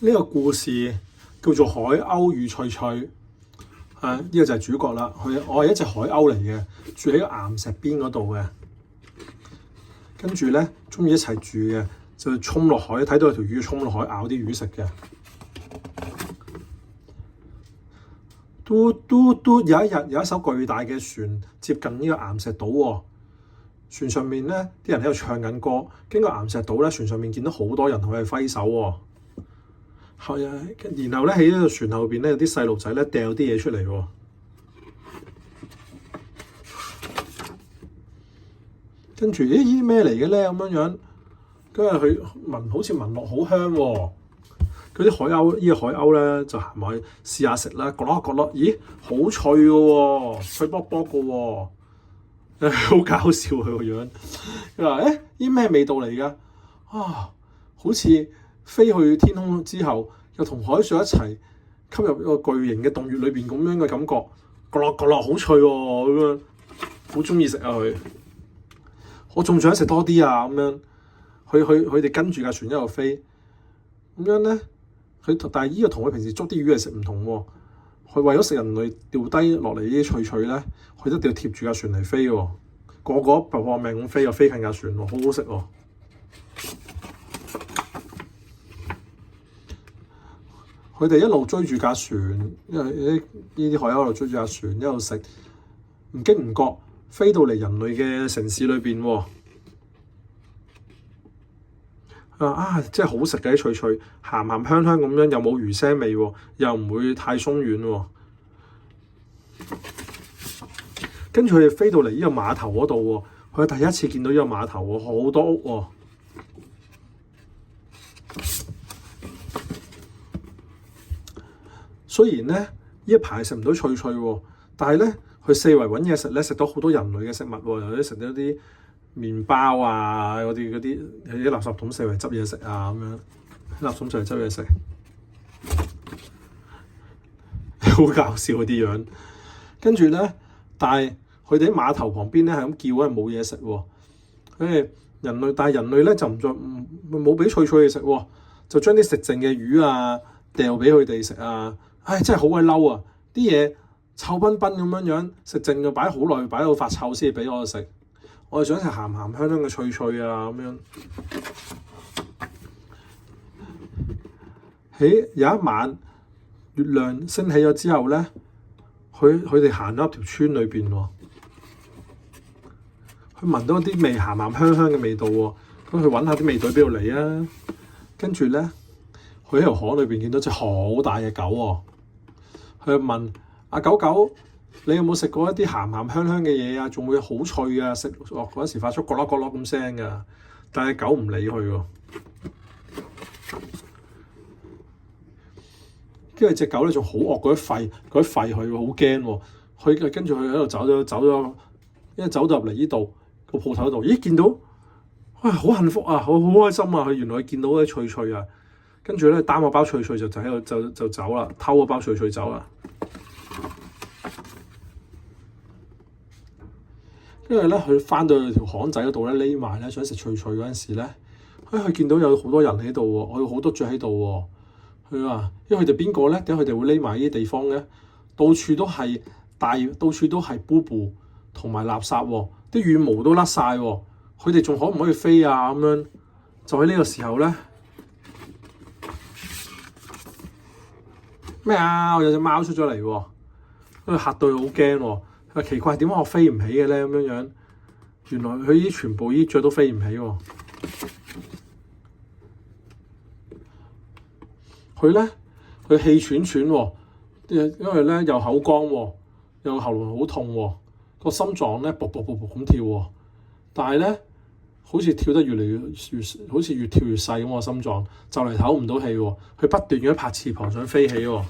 呢個故事叫做《海鷗與翠翠》。呢個就係主角啦。我係一隻海鷗嚟嘅，住喺個岩石邊嗰度嘅。跟住咧，中意一齊住嘅，就衝落海，睇到有條魚衝落海咬啲魚食嘅。嘟嘟嘟，有一日有一艘巨大嘅船接近呢個岩石島喎。船上面咧，啲人喺度唱緊歌。經過岩石島咧，船上面見到好多人同佢哋揮手喎。係啊，然後咧喺呢個船後邊咧，有啲細路仔咧掉啲嘢出嚟喎。跟住咦咩嚟嘅咧咁樣，跟住佢聞好似聞落好香喎。嗰啲海鷗，呢個海鷗咧就行埋去試下食啦，角落角落，咦好脆嘅喎，脆卜卜嘅喎。好搞笑佢個樣，佢話：呢咩味道嚟㗎？啊，好似飛去天空之後，又同海水一齊吸入一個巨型嘅洞穴裏邊咁樣嘅感覺，角落角落好脆喎，咁樣好中意食啊佢。我仲想食多啲啊咁樣，佢哋跟住架船一路飛，咁樣咧，但係呢個同佢平時捉啲魚嚟食唔同喎。佢為咗食人類掉低落嚟呢啲脆脆咧，佢一定要貼住架船嚟飛喎。個個搏命咁飛，又飛近架船喎，好好食喎。佢哋一路追住架船，因為呢啲海鷗一路追住架船一路食，唔經唔覺飛到嚟人類嘅城市裏邊喎。真係好食嘅啲脆脆，鹹鹹香香咁樣，又冇魚腥味喎，又唔會太鬆軟喎。跟住佢哋飛到嚟呢個碼頭嗰度喎，佢第一次見到呢個碼頭喎，好多屋喎。雖然咧呢一排食唔到脆脆喎，但係咧佢四圍揾嘢食咧，食到好多人類嘅食物喎，有啲食到啲麵包啊，嗰啲喺啲垃圾桶四圍執嘢食啊咁樣，垃圾桶四圍執嘢食，好搞笑嗰啲樣。跟住咧，但係佢哋喺碼頭旁邊咧係咁叫啊，冇嘢食喎。但係人類咧就冇俾脆脆嘢食喎，就將啲食剩嘅魚啊掉俾佢哋食啊。真係好鬼嬲啊！啲嘢臭崩崩咁樣食剩就擺好耐，擺到發臭先俾我食。我係想食鹹鹹香香嘅脆脆啊咁樣。喺有一晚月亮升起咗之後咧，佢哋行咗一條村裏邊喎，佢聞到啲鹹鹹香香嘅味道喎，咁佢揾下啲味道喺邊度嚟啊？跟住咧，佢喺條河裏邊見到隻好大嘅狗喎，佢就問阿狗狗：你有冇食過一啲鹹鹹香香嘅嘢啊？仲會好脆啊！食落嗰時發出角落角落咁聲㗎，但係狗唔理佢喎。跟住隻狗咧仲好惡，嗰啲吠佢好驚喎。佢跟住佢喺度走咗，因為走到入嚟呢度個鋪頭度，咦見到好幸福啊，好開心啊！佢原來見到啲脆脆啊，跟住咧擔個包脆脆就喺度就走啦，偷個包脆脆走啦。跟住咧，佢翻到去條巷仔嗰度咧，匿埋咧想食脆脆嗰陣時咧，佢見到有好多人喺度喎，佢有好多雀喺度喎。佢話：因為佢哋邊個咧？點解佢哋會匿埋呢啲地方嘅？到處都係到處都係布布同埋垃圾喎，啲羽毛都甩晒喎。佢哋仲可唔可以飛啊？咁樣就喺呢個時候咧，咩啊？有隻貓出咗嚟喎，佢嚇到佢好驚喎。佢話奇怪點解我飛唔起嘅咧？咁樣原來佢啲全部啲雀都飛唔起喎。佢氣喘喘喎，因為咧又口乾喎，又喉嚨好痛喎，個心臟咧噗噗噗噗咁跳喎，但係咧好似跳得越嚟越好似越跳越細咁個心臟，就嚟唞唔到氣喎，佢不斷咁拍翅膀想飛起喎，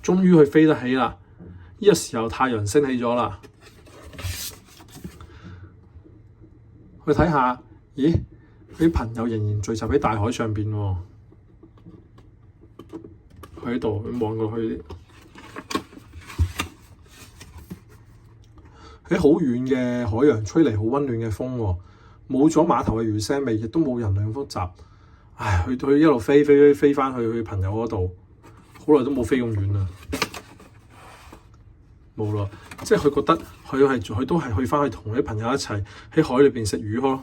終於佢飛得起啦！呢個時候太陽升起咗啦，去睇下，咦？啲朋友仍然聚集喺大海上邊喎，佢喺度，佢望過去，喺好遠嘅海洋吹嚟好溫暖嘅風喎，冇咗碼頭嘅魚腥味，亦都冇人類咁複雜。唉，佢一路飛翻去佢朋友嗰度，好耐都冇飛咁遠啦，冇啦。即係佢覺得佢都係去翻去同啲朋友一齊喺海裏邊食魚咯。